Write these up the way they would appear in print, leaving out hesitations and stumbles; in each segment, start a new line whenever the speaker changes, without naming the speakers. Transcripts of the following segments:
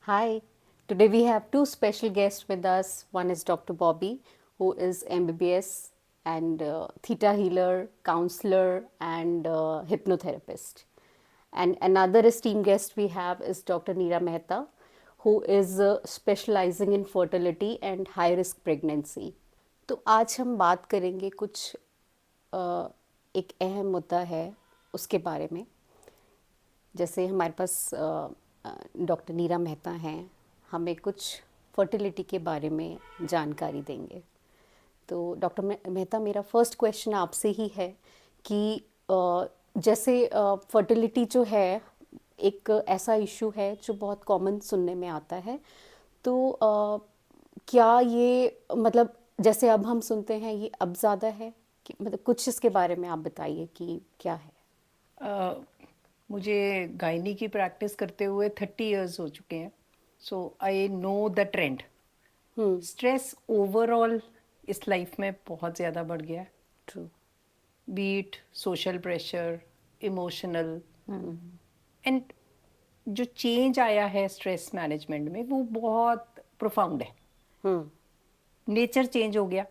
Hi, today we have two special guests with us. One is Dr. Bobby, who is MBBS and theta healer, counselor, and hypnotherapist. And another esteemed guest we have is Dr. Neera Mehta, who is specializing in fertility and high risk pregnancy. तो आज हम बात करेंगे कुछ अ, एक अहम मुद्दा है उसके बारे में। जैसे हमारे पास डॉक्टर नीरा मेहता हैं, हमें कुछ फर्टिलिटी के बारे में जानकारी देंगे। तो डॉक्टर मेहता, मेरा फर्स्ट क्वेश्चन आपसे ही है कि जैसे फर्टिलिटी जो है एक ऐसा इशू है जो बहुत कॉमन सुनने में आता है। तो क्या ये मतलब जैसे अब हम सुनते हैं ये अब ज़्यादा है कि मतलब कुछ इसके बारे में आप बताइए कि क्या है।
अ, मुझे गायनी की प्रैक्टिस करते हुए 30 इयर्स हो चुके हैं. So I know the trend. Stress overall इस लाइफ में बहुत ज़्यादा बढ़ गया है.
True.
Be it social pressure, emotional, and जो चेंज आया है स्ट्रेस मैनेजमेंट में वो बहुत प्रोफाउंड है. नेचर चेंज हो गया.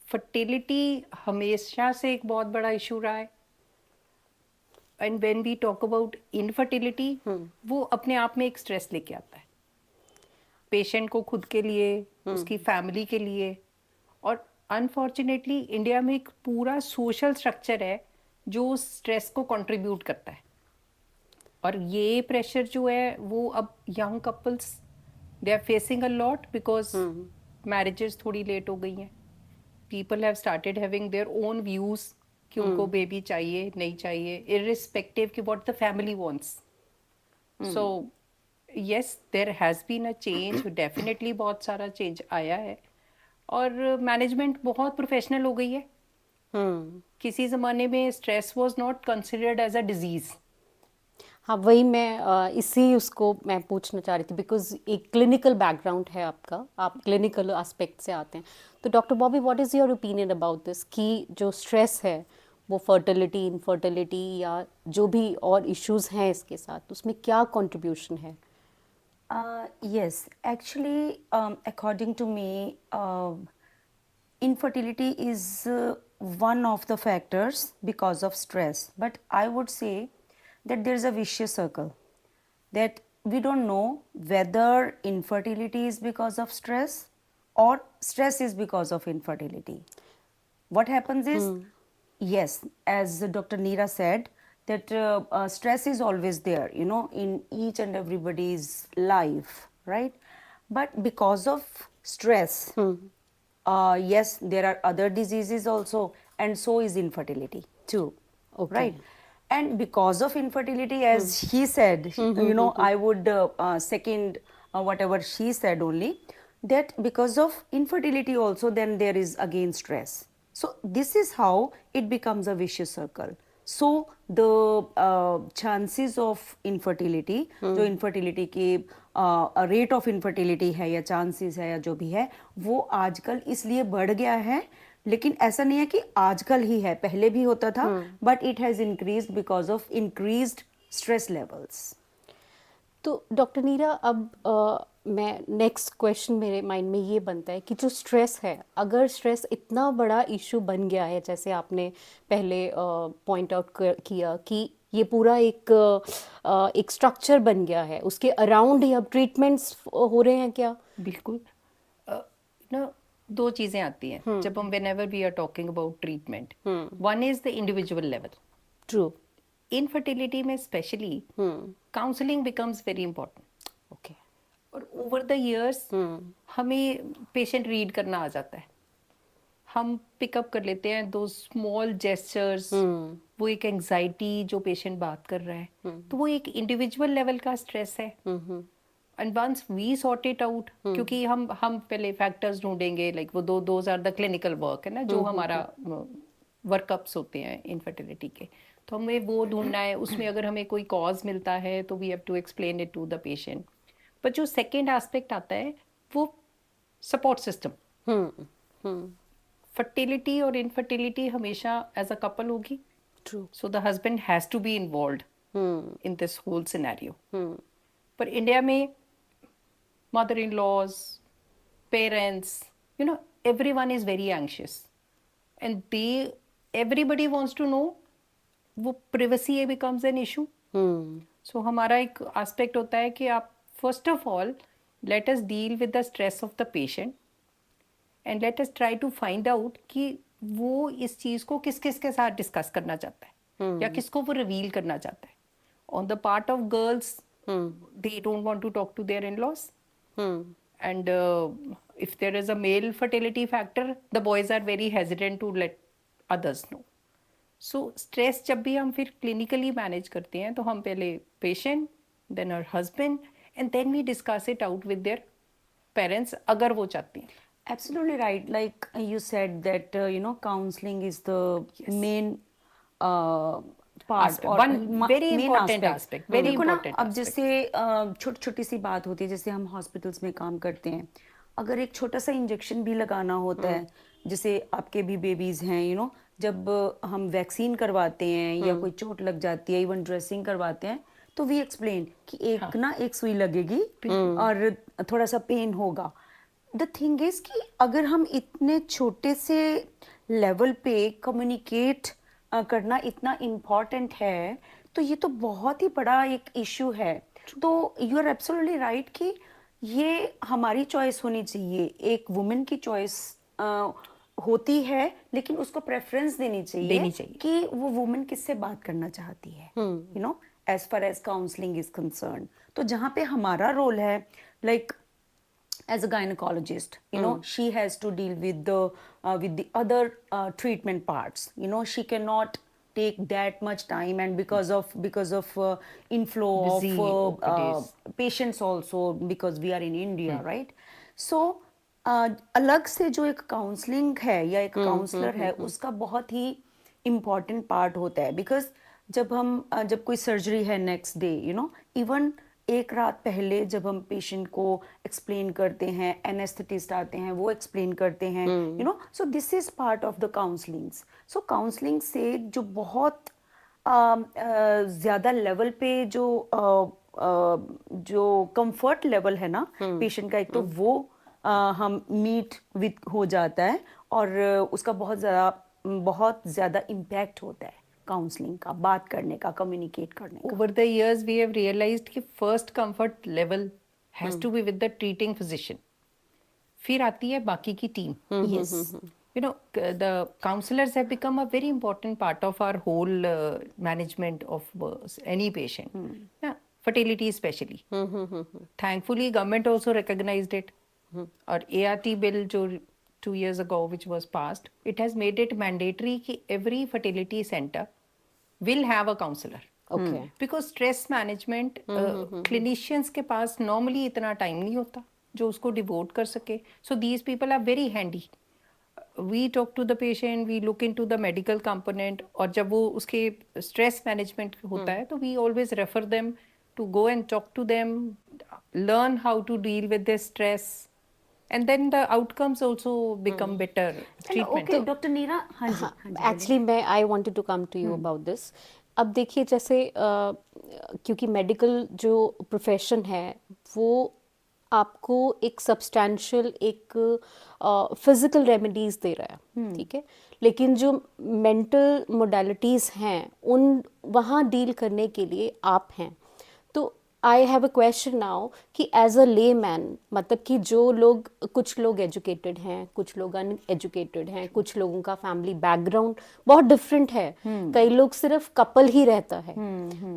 फर्टिलिटी हमेशा से एक बहुत बड़ा इशू रहा है. And when we talk about infertility, वो अपने आप में एक स्ट्रेस लेके आता है पेशेंट को, खुद के लिए, उसकी फैमिली के लिए. और अनफॉर्चुनेटली इंडिया में एक पूरा सोशल स्ट्रक्चर है जो स्ट्रेस को कंट्रीब्यूट करता है. और ये प्रेशर जो है वो अब young couples they are facing a lot because marriages थोड़ी लेट हो गई हैं. People have started having their own views कि उनको बेबी चाहिए नहीं चाहिए, इररिस्पेक्टिव कि what the family wants. So yes, there has been a change, definitely बहुत सारा चेंज आया है. और मैनेजमेंट बहुत प्रोफेशनल हो गई है. किसी ज़माने में stress was not considered as a disease.
हाँ, वही मैं इसी उसको मैं पूछना चाह रही थी बिकॉज एक क्लिनिकल बैकग्राउंड है आपका, आप क्लिनिकल एस्पेक्ट से आते हैं। तो doctor Bobby, what is your opinion about this कि जो स्ट्रेस है वो फर्टिलिटी, इनफर्टिलिटी या जो भी और इश्यूज हैं इसके साथ, उसमें क्या कंट्रीब्यूशन है?
Yes, actually, according to me, infertility is one of the factors because of stress. But I would say that there's a vicious circle, that we don't know whether infertility is because of stress or stress is because of infertility. What happens is, yes, as Dr. Neera said, that stress is always there, in each and everybody's life, right? But because of stress, yes, there are other diseases also, and so is infertility too,
Okay.
right? And because of infertility, as he said, I would second whatever she said only, that because of infertility also, then there is again stress. So this is how it becomes a vicious circle. So the chances of infertility, जो infertility की rate of infertility है या chances है या जो भी है, वो आजकल इसलिए बढ़ गया है. लेकिन ऐसा नहीं है कि आजकल ही है, पहले भी होता था, but it has increased because of increased stress levels.
तो डॉक्टर नीरा, अब मैं नेक्स्ट क्वेश्चन मेरे माइंड में ये बनता है कि जो स्ट्रेस है, अगर स्ट्रेस इतना बड़ा इशू बन गया है, जैसे आपने पहले पॉइंट आउट किया कि ये पूरा एक स्ट्रक्चर बन गया है, उसके अराउंड ही अब ट्रीटमेंट्स हो रहे हैं क्या?
बिल्कुल. ना, दो चीज़ें आती हैं जब हम whenever we are talking about treatment. One is the individual level.
True.
Infertility में specially counselling becomes very important.
Okay.
और ओवर द इयर्स हमें पेशेंट रीड करना आ जाता है. हम पिकअप कर लेते हैं दो स्मॉल जेस्चर्स. वो एक एंजाइटी जो पेशेंट बात कर रहा है, तो वो एक इंडिविजुअल लेवल का स्ट्रेस है. And once we sort it out, क्योंकि हम पहले फैक्टर्स ढूंढेंगे, लाइक वो those are the clinical work है ना, जो हमारा वर्कअप्स होते हैं इनफर्टिलिटी के. तो हमें वो ढूंढना है. उसमें अगर हमें कोई कॉज मिलता है तो we have to explain it to the patient. पर जो सेकेंड एस्पेक्ट आता है वो सपोर्ट सिस्टम. फर्टिलिटी और इनफर्टिलिटी हमेशा एज अ कपल होगी.
True.
So the husband has to be involve in this whole scenario. पर इंडिया में mother-in-laws, parents, everyone is very anxious, and everybody wants to know. वो privacy becomes an issue. So हमारा एक aspect होता है कि आप first of all let us deal with the stress of the patient and let us try to find out कि वो इस चीज़ को किस किस के साथ डिस्कस करना चाहता है या किसको वो रिवील करना चाहता है. On the part of girls, they don't want to talk to their in-laws. And if there is a male fertility factor, the boys are very hesitant to let others know. So stress जब भी हम फिर clinically manage करते हैं तो हम पहले patient, then her husband, and then we discuss it out with their parents अगर वो चाहते हैं.
Absolutely right. Like you said that counseling is the main part
Aspect.
or
One very
main
important aspect. Very
देखो ना,
important
अब
aspect.
जैसे छोटी छोटी सी बात होती है, जैसे हम हॉस्पिटल्स में काम करते हैं, अगर एक छोटा सा इंजेक्शन भी लगाना होता है, जैसे आपके भी बेबीज हैं, जब हम वैक्सीन करवाते हैं या कोई चोट लग जाती है, इवन ड्रेसिंग करवाते हैं, तो वी एक्सप्लेन कि एक सुई लगेगी और थोड़ा सा पेन होगा. द थिंग इज कि अगर हम इतने छोटे से लेवल पे कम्युनिकेट करना इतना इम्पॉर्टेंट है, तो ये तो बहुत ही बड़ा एक इशू है. तो यू आर एब्सोल्युटली राइट कि ये हमारी चॉइस होनी चाहिए. एक वुमेन की चॉइस होती है, लेकिन उसको प्रेफरेंस देनी चाहिए कि वो वुमेन किससे बात करना चाहती है, as far as counselling is concern. तो जहाँ पे हमारा रोल है, like as a gynecologist, she has to deal with the other treatment parts. She cannot take that much time, and because of inflow
Busy
of patients also, because we are in India, right? So अलग से जो एक counselling है या एक counsellor है, उसका बहुत ही इम्पॉर्टेंट पार्ट होता है. बिकॉज जब कोई सर्जरी है नेक्स्ट डे, इवन एक रात पहले जब हम पेशेंट को एक्सप्लेन करते हैं, एनेस्थेटिस्ट आते हैं, वो एक्सप्लेन करते हैं, so this is part of the counselling. So counselling से जो बहुत ज़्यादा लेवल पे जो कंफर्ट लेवल है ना पेशेंट का, एक तो वो हम मीट विद हो जाता है, और उसका बहुत ज़्यादा इम्पैक्ट होता है काउंसलिंग का, बात करने का, कम्युनिकेट करने का.
Over the years, we have realized कि first comfort level has to be with the treating physician. फिर आती है बाकी की team.
Yes.
The counselors have become a very important part of our whole management of any patient. Yeah, fertility especially. Thankfully, government also recognized it. और ART bill जो 2 years ago which was passed, it has made it mandatory कि every fertility center will have a counselor.
Okay.
Because stress management clinicians के पास normally इतना time नहीं होता जो उसको devote कर सके. So these people are very handy. We talk to the patient, we look into the medical component, और जब वो उसके stress management होता है तो we always refer them to go and talk to them, learn how to deal with their stress, and then the outcomes also become better. Treatment.
Okay, doctor Neera, हाँ जी.
Actually I wanted to come to you about this. अब देखिए, जैसे क्योंकि medical जो profession है वो आपको एक सब्सटैंशियल एक फिजिकल रेमेडीज दे रहा है, ठीक है, लेकिन जो मेंटल मोडालिटीज़ हैं उन वहाँ डील करने के लिए आप हैं. तो I have a question now कि एज अ ले मैन, मतलब कि कुछ लोग एजुकेटेड हैं, कुछ लोग अनएजुकेटेड हैं, कुछ लोगों का फैमिली बैकग्राउंड बहुत डिफरेंट है, कई लोग सिर्फ कपल ही रहता है.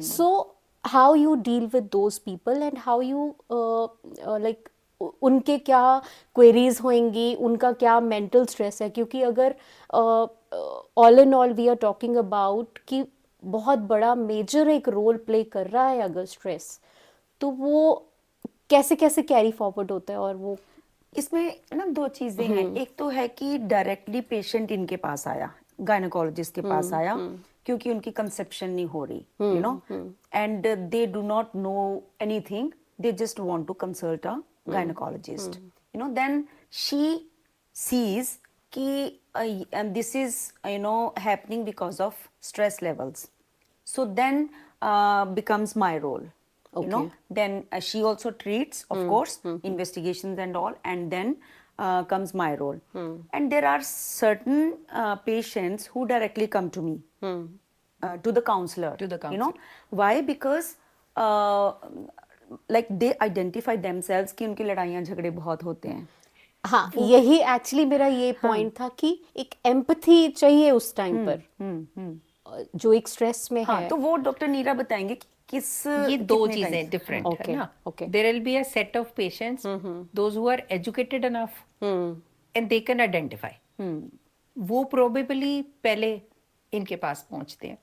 So how you deal with those people and how you like उनके क्या क्वेरीज होंगी, उनका क्या मेंटल स्ट्रेस है, क्योंकि अगर all in all we are talking about कि बहुत बड़ा मेजर एक रोल प्ले कर रहा है अगर स्ट्रेस, तो वो कैसे कैसे कैरी फॉरवर्ड होता है. और वो
इसमें ना दो चीजें हैं. एक तो है कि डायरेक्टली पेशेंट इनके पास आया, गायनेकोलॉजिस्ट के पास आया, क्योंकि उनकी कंसेप्शन नहीं हो रही, and they do not know anything, they just want to consult a gynaecologist. Then she sees कि this is happening because of stress levels. So then becomes my role. you know.
Okay.
Then she also treats, of course, investigations and all, and then comes my role. And there are certain patients who directly come to me, to the counselor.
To the
You know
counselor.
why? Because like they identify themselves कि उनकी लड़ाइयाँ झगड़े बहुत होते हैं.
हाँ, यही actually मेरा ये पॉइंट था कि एक एम्पैथी चाहिए उस टाइम पर, जो एक स्ट्रेस में
हाँ,
है.
तो वो डॉक्टर नीरा बताएंगे कि किस
ये दो
कितने
चीजें
टाइम.
डिफरेंट
Okay,
है ना.
okay.
There will be a set of patients those who are educated enough and they can identify. वो प्रोबेबली पहले इनके पास पहुंचते हैं,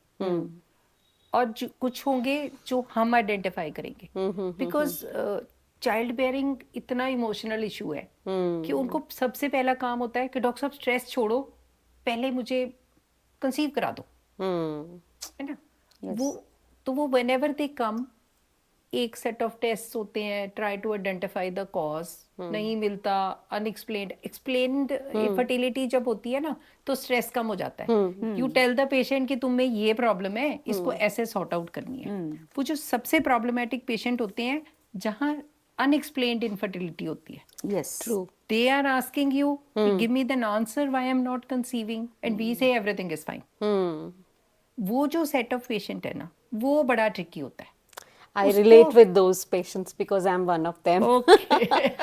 और कुछ होंगे जो हम आइडेंटिफाई करेंगे, बिकॉज चाइल्ड बेयरिंग इतना इमोशनल इशू है कि उनको सबसे पहला काम होता है कि डॉक्टर साहब स्ट्रेस छोड़ो, पहले मुझे कंसीव करा दो, है ना. वो तो वो व्हेनेवर दे कम, एक सेट ऑफ टेस्ट होते हैं, try to identify the cause. नहीं मिलता, अनएक्सप्लेन्ड. एक्सप्लेन्ड फर्टिलिटी जब होती है ना तो स्ट्रेस कम हो जाता है. यू टेल द पेशेंट कि तुम में ये प्रॉब्लम है, इसको ऐसे सॉर्ट आउट करनी है. वो जो सबसे प्रॉब्लमेटिक पेशेंट होते हैं जहाँ अनएक्सप्लेन्ड इनफर्टिलिटी होती है,
Yes.
True.
they are asking you give me the answer why I'm not conceiving and we say everything is fine. वो जो सेट ऑफ पेशेंट है ना वो बड़ा ट्रिकी होता है.
I
उसको-
relate with those patients because I'm one of them.
Okay.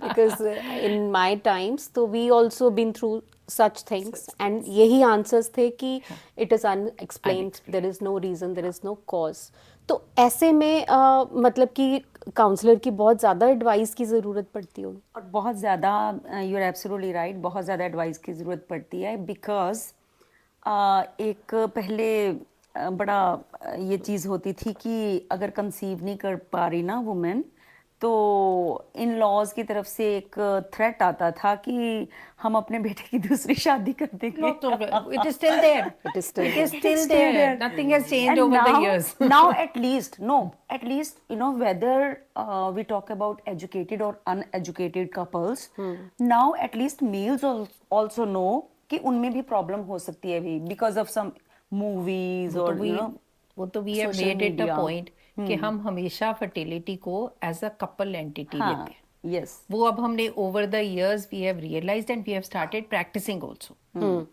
Because in my times, तो we also been through such things, and यही answers थे कि it is unexplained, there is no reason, there is no cause. तो ऐसे में मतलब कि counsellor की बहुत ज़्यादा एडवाइस की ज़रूरत पड़ती होगी.
और बहुत ज़्यादा, यू आर एब्सोल्युटली राइट, बहुत ज़्यादा एडवाइस की ज़रूरत पड़ती है. बिकॉज एक पहले बड़ा ये चीज़ होती थी कि अगर कंसीव नहीं कर पा रही ना वुमेन, तो इन लॉज की तरफ से एक थ्रेट आता था कि हम अपने बेटे की दूसरी शादी कर देंगे.
Not over. It is still there.
It is still
It is
there.
still there. Nothing has changed
And
over
now,
the years.
now at least, no, at least, you know, whether we talk about educated or uneducated couples, now at least males also know कि उनमें भी problem हो सकती है भी because of some movies or you know
वो तो we have
social
made it a
media.
point कि हम हमेशा फर्टिलिटी को एज अ कपल एंटिटी
हाँ,
लेते हैं.
yes,
वो अब हमने over the years we have realised and we have started practising also.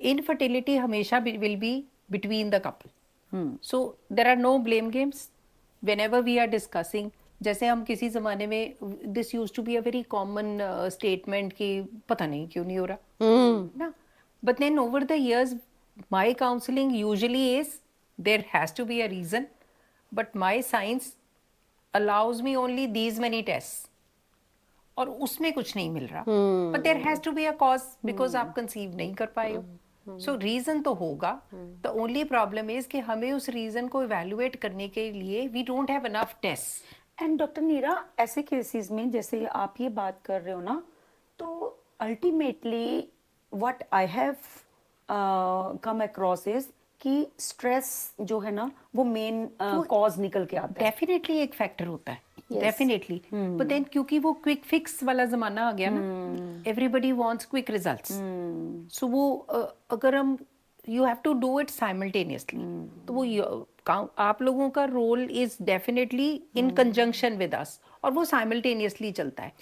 Infertility हमेशा will be between the couple. So there are no blame games whenever we are discussing. जैसे हम किसी जमाने में this used to be a very common statement कि पता नहीं क्यों नहीं हो रहा ना. But then over the years my counselling usually is there has to be a reason, but my science allows me only these many tests, और उसमें कुछ नहीं मिल रहा, but there has to be a cause because आप conceive नहीं कर पाए हो. सो रीजन तो होगा. द ओनली प्रॉब्लम इज कि हमें उस रीजन को इवेल्युएट करने के लिए we don't have enough test.
And doctor Neera, ऐसे केसेस में जैसे आप ये बात कर रहे हो ना, तो ultimately what I have come across is कि स्ट्रेस जो है ना वो मेन कॉज निकल के आता है.
डेफिनेटली एक फैक्टर होता है, डेफिनेटली. बट देन क्योंकि वो क्विक फिक्स वाला जमाना आ गया ना, everybody wants quick results. So वो अगर हम you have to do it simultaneously, तो वो आप लोगों का role is definitely in conjunction with us, और वो साइमल्टेनियसली चलता है.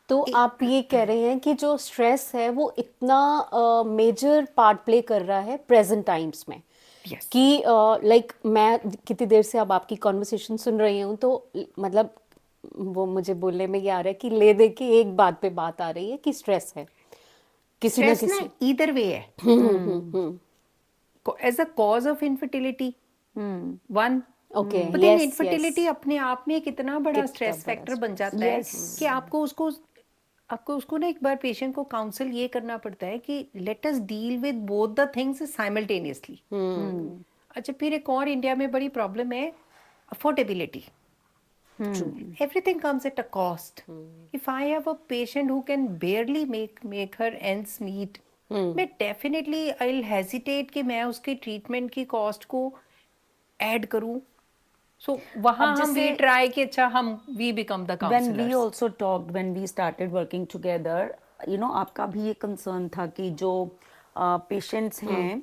तो आप ये कह रहे हैं कि जो स्ट्रेस है वो इतना मेजर पार्ट प्ले कर रहा है प्रेजेंट टाइम्स में.
Yes.
कि लाइक मैं कितनी देर से अब आपकी कॉन्वर्सेशन सुन रही हूँ, तो मतलब वो मुझे बोलने में ये आ रहा है कि ले दे के एक बात पे बात आ रही है कि स्ट्रेस है किसी ना
स्ट्रेस
किसी.
ना ईदर वे है. As a cause of infertility one.
Okay,
But then
yes,
infertility
yes.
अपने आप में कितना बड़ा
कितना
स्ट्रेस
बड़ा
फैक्टर बन जाता
Yes.
है कि आपको उसको ना एक बार पेशेंट को काउंसल ये करना पड़ता है कि let us deal with both the things simultaneously. अच्छा, फिर एक और इंडिया में बड़ी प्रॉब्लम है affordability. Everything comes at a cost. If I have a patient who can barely make her ends meet, मैं definitely I'll hesitate कि मैं उसके ट्रीटमेंट की कॉस्ट को ऐड करूं. सो वहाँ
अब
हम
जैसे-
भी ट्राई कि अच्छा हम we become the
when we
counsellors.
also talked, when we started working together, you know, आपका भी ये कंसर्न था कि जो पेशेंट्स हैं,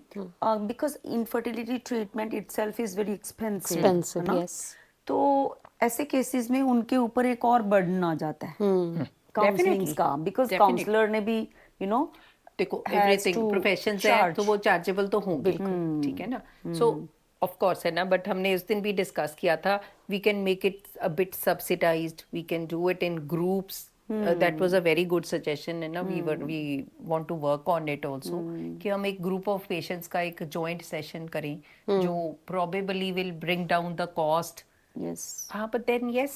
because infertility treatment itself is very expensive,
Expensive,
है ना?
yes.
तो ऐसे केसेस में उनके ऊपर एक और बर्डन आ जाता है काउंसलिंग
Definitely.
का, बिकॉज
Definitely.
काउंसलर ने भी
देखो
has
एवरीथिंग
to
प्रोफेशंस है
charge.
तो वो चार्जेबल तो होंगे, ठीक है ना. सो ऑफ कोर्स है ना, बट हमने उस दिन भी डिस्कस किया था, we can make it a bit subsidised, we can do it in groups. That was a very good suggestion है ना. We want to work on it also कि हम एक ग्रुप ऑफ पेशेंट्स का एक जॉइंट सेशन करें जो probably will bring down the cost.
Yes
हाँ, but then yes,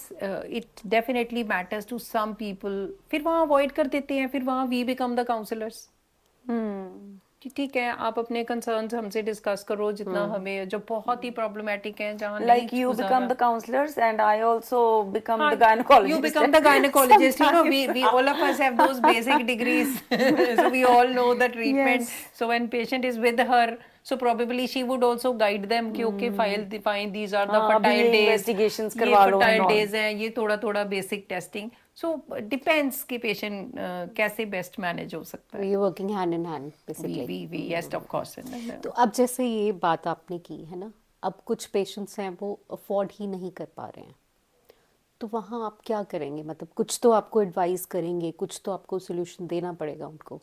it definitely matters to some people. फिर वहाँ अवॉइड कर देते हैं, फिर वहाँ we become the counselors. कि ठीक है, आप अपने कंसर्न्स हमसे डिस्कस करो जितना हमें, जो बहुत ही प्रॉब्लमेटिक हैं जहाँ
like
नहीं
you
गुजारा.
become the counselors and I also become
हाँ,
the gynecologist.
you become the gynecologist. You know, we all of us have those basic degrees, so we all know the treatment.
Yes.
So when patient is with her, so probably she would also guide them कि okay, fine, these are the
हाँ, अभी
fertile
ये
days.
investigations
ये
करवा लो and
fertile
all.
days हैं, ये थोड़ा basic testing. So depends कि patient कैसे best manage हो सकता है.
You're working hand in hand basically.
We yes, of course.
तो अब जैसे ये बात आपने की है ना, अब कुछ पेशेंट्स हैं वो अफोर्ड ही नहीं कर पा रहे हैं, तो वहाँ आप क्या करेंगे? मतलब कुछ तो आपको एडवाइस करेंगे, कुछ तो आपको सोल्यूशन देना पड़ेगा उनको.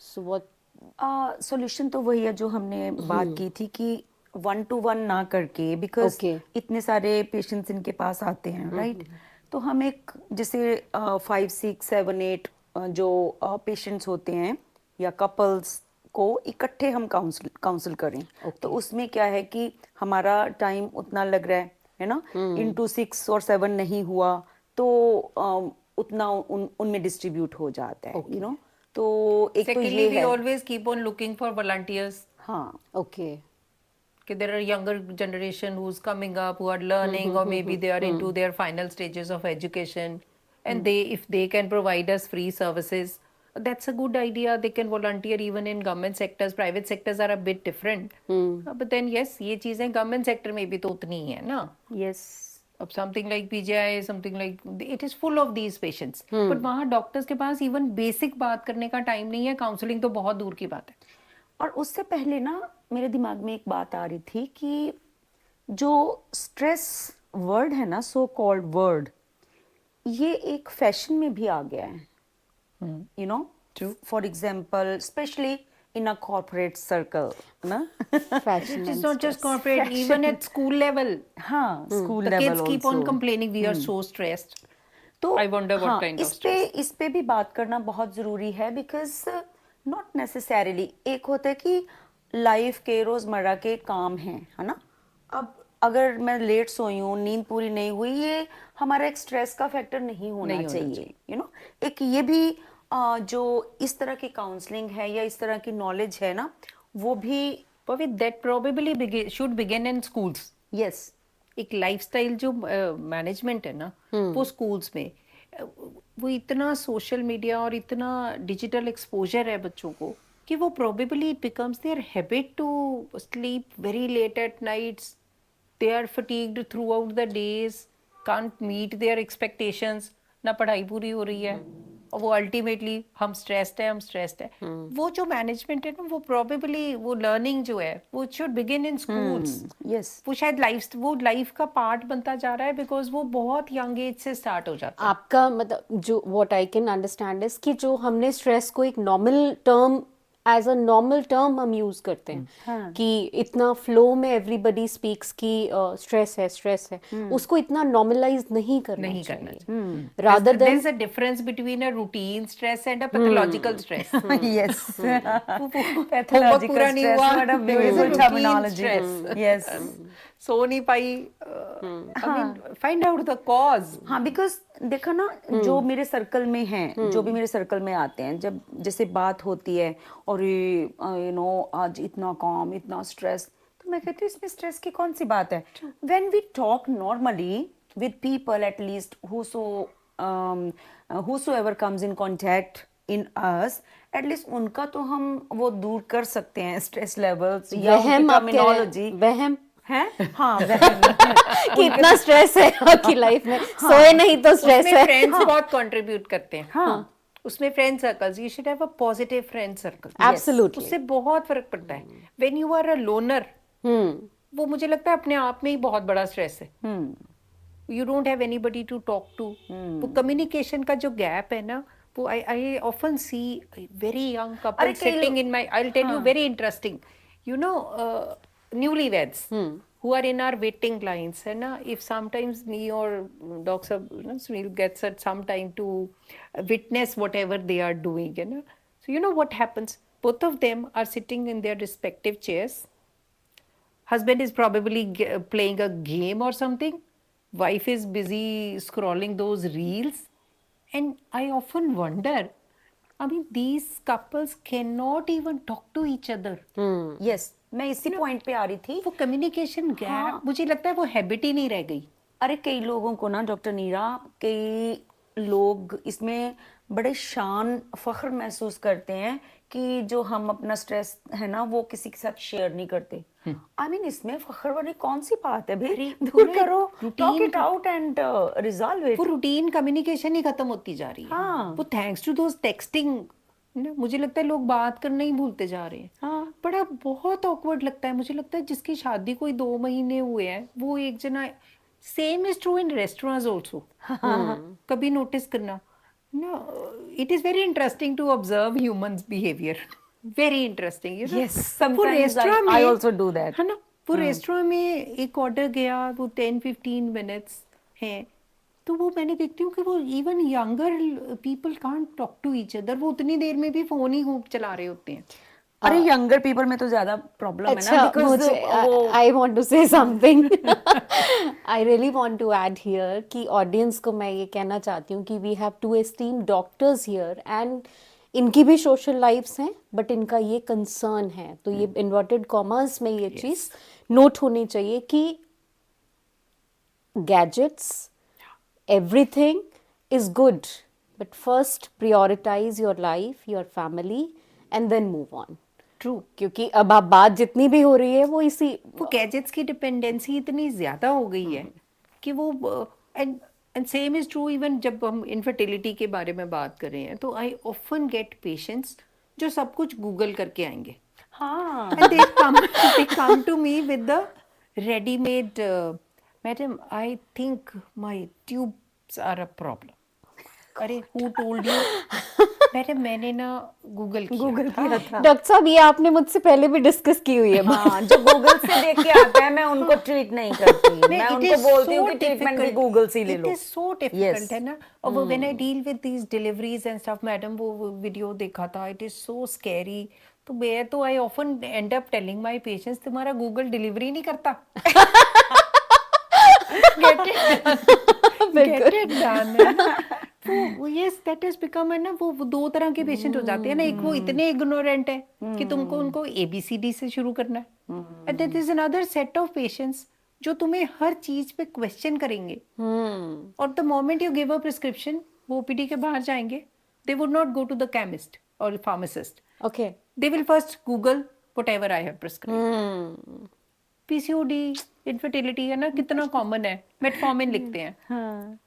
सो व्हाट
सॉल्यूशन तो वही है जो हमने बात की थी कि 1-to-1 ना करके, बिकॉज
Okay.
इतने सारे पेशेंट्स इनके पास आते हैं, राइट. तो हम एक जैसे 5, 6, 7, 8 जो पेशेंट्स होते हैं या कपल्स को इकट्ठे हम काउंसल करें. तो उसमें क्या है कि हमारा टाइम उतना लग रहा है ना, इनटू 6 और 7 नहीं हुआ तो उतना उनमें डिस्ट्रीब्यूट हो जाता है, यू नो. तो एक तो
Secondly,
ये
we
है.
always keep on looking for volunteers.
हाँ,
okay.
Okay, there are younger generation who's coming up, who are learning, or maybe they are into their final stages of education, and if they can provide us free services, that's a good idea. They can volunteer even in government sectors. Private sectors are a bit different, but then yes, ये चीजें government sector में भी तो उतनी ही है ना.
Yes.
अब something like PGI, something like it is full of these patients, but वहाँ डॉक्टर्स के पास even basic बात करने का टाइम नहीं है. काउंसलिंग तो बहुत दूर की बात है.
और उससे पहले ना मेरे दिमाग में एक बात आ रही थी कि जो स्ट्रेस वर्ड है ना, सो कॉल्ड वर्ड, ये एक फैशन में भी आ गया है, you know. For example specially in a corporate circle ना.
Fashion
It's
and
not just
stress.
corporate, even at school level.
हाँ, school
The
level
kids keep on complaining, we are so stressed.
तो
I wonder what
हाँ,
kind of
इस पे भी बात करना बहुत जरूरी है, बिकॉज नॉट नेसेसरीली. एक होता है कि लाइफ के रोजमर्रा के काम हैं, है ना. अब अगर मैं लेट सोई हूँ, नींद पूरी नहीं हुई, ये हमारा एक स्ट्रेस का फैक्टर नहीं होना चाहिए, यू नो. एक ये भी जो इस तरह की काउंसलिंग है या इस तरह की नॉलेज है ना, वो भी.
But that probably should begin in schools.
Yes.
एक लाइफस्टाइल जो मैनेजमेंट है ना, वो स्कूल्स में वो इतना सोशल मीडिया और इतना डिजिटल एक्सपोजर है बच्चों को कि वो probably it becomes their habit to sleep very late at nights. They are fatigued throughout the days, can't meet their expectations, ना पढ़ाई पूरी हो रही है, और वो अल्टीमेटली हम स्ट्रेस्ड है. वो जो मैनेजमेंट है ना, वो प्रोबेबली वो लर्निंग जो है वो should begin in schools.
Yes.
वो शायद लाइफ का पार्ट बनता जा रहा है, बिकॉज वो बहुत यंग एज से स्टार्ट हो जाता है.
आपका मतलब जो what I can understand is कि जो हमने स्ट्रेस को एक normal term, as a normal term हम यूज करते हैं कि इतना फ्लो में एवरीबडी स्पीक्स कि स्ट्रेस है, उसको इतना नॉर्मलाइज नहीं करना चाहिए. Rather
There
then
is a difference between a routine stress and a pathological stress.
Yes.
Homework पूरा नहीं हुआ.
What a
There is a
beautiful
routine
terminology.
stress.
Yes.
सो नहीं पाई. I mean, find out the cause.
हाँ, because देखो ना, जो मेरे circle में हैं, जो भी मेरे सर्कल में आते हैं, जब जैसे बात होती है और यू नो आज इतना काम, इतना स्ट्रेस, तो मैं कहती हूँ इसमें स्ट्रेस की कौन सी बात है. When we talk normally with people, at least whosoever comes in contact in us, at least उनका तो हम वो दूर कर सकते हैं स्ट्रेस लेवल्स या
वहम आप कह रहे हैं, वहम
है. हाँ, वहम.
कि इतना स्ट्रेस है आपकी लाइफ में, सोए नहीं तो स्ट्रेस
उसमें
है.
फ्रेंड्स बहुत कंट्रीब्यूट करते हैं.
हाँ.
उसमें friend circles, you should have a positive friend circle.
Absolutely.
उससे बहुत फर्क पड़ता है. When you are a loner, वो मुझे लगता है अपने आप में ही बहुत बड़ा स्ट्रेस है. you don't have anybody to talk to. वो communication का जो gap है ना, वो I often see very young couple
अरे कई
sitting in my, I'll tell you
हाँ.
very interesting, you know, newlyweds who are in our waiting lines, है ना, if sometimes me or Dr. Sunil gets at some time to witness whatever they are doing, है ना, so you know what happens, both of them are sitting in their respective chairs. Husband is probably playing a game or something. Wife is busy scrolling those reels. And I often wonder, I mean, these couples cannot even talk to each other.
Yes मैं इसी point पे आ रही थी.
वो communication gap मुझे लगता है वो हैबिट ही नहीं रह गई.
अरे कई लोगों को ना डॉक्टर नीरा, कई लोग इसमें बड़े शान फख्र महसूस करते हैं कि जो हम अपना स्ट्रेस है ना वो किसी के साथ शेयर नहीं करते. आई मीन इसमें फख्र वाली कौन सी बात है भाई, दूर करो, talk it out and resolve it.
वो रूटीन कम्युनिकेशन ही खत्म होती जा रही है.
हाँ.
वो थैंक्स टू दोस टेक्सटिंग ना, मुझे लगता है लोग बात करना ही भूलते जा रहे हैं.
हाँ.
बड़ा बहुत ऑकवर्ड लगता है. मुझे लगता है जिसकी शादी कोई 2 महीने हुए हैं वो एक जना, same is true in restaurants also. कभी नोटिस करना ना, it is very interesting to observe humans behaviour. Very interesting, you know.
Yes, sometimes I also do that.
है ना, वो रेस्टोरेंट में एक ऑर्डर गया, वो 10-15 मिनट्स हैं, तो वो मैंने देखती हूँ कि वो even younger people can't talk to each other. वो उतनी देर में भी फोन ही खूब चला रहे होते हैं.
अरे यंगर पीपल में तो ज्यादा प्रॉब्लम है ना,
अच्छा,
because
I want to say something. I really want to add here कि ऑडियंस को मैं ये कहना चाहती हूँ कि we have two esteemed doctors here and इनकी भी सोशल लाइफ्स हैं, बट इनका ये कंसर्न है. तो ये इन्वर्टेड कॉमर्स में ये चीज़ नोट होनी चाहिए कि gadgets, everything is good, but first prioritize your life, your family, and then move on.
True.
क्योंकि अब आप बात जितनी भी हो रही है वो इसी
वो गैजेट्स की डिपेंडेंसी इतनी ज्यादा हो गई है कि वो, and same is true even जब हम इनफर्टिलिटी के बारे में बात कर रहे हैं, तो आई ऑफन गेट पेशेंट्स जो सब कुछ गूगल करके आएंगे.
हाँ.
And they come to me with the ready-made, madam, I think my tubes are a problem. अरे who told you? मैडम मैंने ना गूगल किया था.
डॉक्टर साहब ये आपने मुझसे पहले भी डिस्कस की हुई है.
हाँ, जो गूगल से देख के आता है मैं उनको ट्रीट नहीं करती. मैं उनको बोलती हूँ कि ट्रीटमेंट भी गूगल से ले लो.
It is so difficult है ना. और वो when I deal with these deliveries and stuff, madam वो वीडियो देखा था, it is so scary. तो मैं तो I often end up telling my patients तुम्हारा गूगल डिलीवरी नहीं करता. Get it done. Get it done. वो yes, that has become है ना, वो 2 तरह के पेशेंट हो जाते हैं ना. एक वो इतने इग्नोरेंट है कि तुमको उनको ABCD से शुरू करना है, and there is another set of patients जो तुम्हें हर चीज पे क्वेश्चन करेंगे. और the moment you give a prescription, वो OPD के बाहर जाएंगे, they would not go to the chemist और pharmacist.
Okay,
they will first google whatever I have prescribed. PCOD, infertility है ना, कितना कॉमन है, मेटफॉर्मिन लिखते हैं.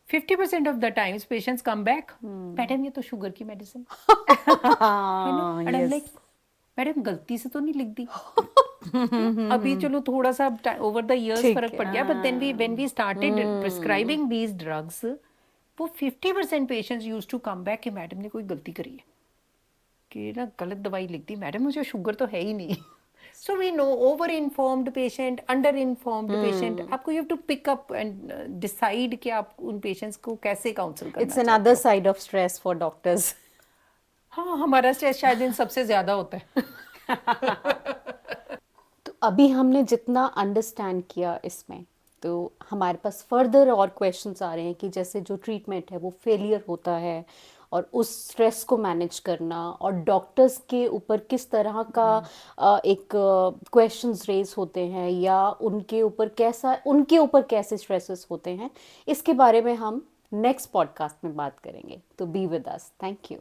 50% of the times patients come back, madam ये तो शुगर की medicine. And I'm like, madam गलती से तो नहीं लिख दी. अभी चलो थोड़ा सा ओवर द इयर्स फर्क पड़ गया, but then when we started prescribing these drugs, वो 50% patients used to come back कि मैडम ने कोई गलती करी है, कि ना गलत दवाई लिख दी, मैडम मुझे शुगर तो है ही नहीं. So we know over-informed patient, under-informed patient. आपको you have to pick up and decide कि आप उन patients को कैसे counsel करना.
It's another side of stress for doctors.
हाँ, हमारा स्ट्रेस शायद इन सबसे ज्यादा होता है.
तो अभी हमने जितना अंडरस्टैंड किया इसमें, तो हमारे पास फर्दर और क्वेश्चंस आ रहे हैं कि जैसे जो ट्रीटमेंट है वो फेलियर होता है, और उस स्ट्रेस को मैनेज करना, और डॉक्टर्स के ऊपर किस तरह का एक क्वेश्चंस रेज होते हैं, या उनके ऊपर कैसे स्ट्रेसेस होते हैं, इसके बारे में हम नेक्स्ट पॉडकास्ट में बात करेंगे. तो be with us. Thank you.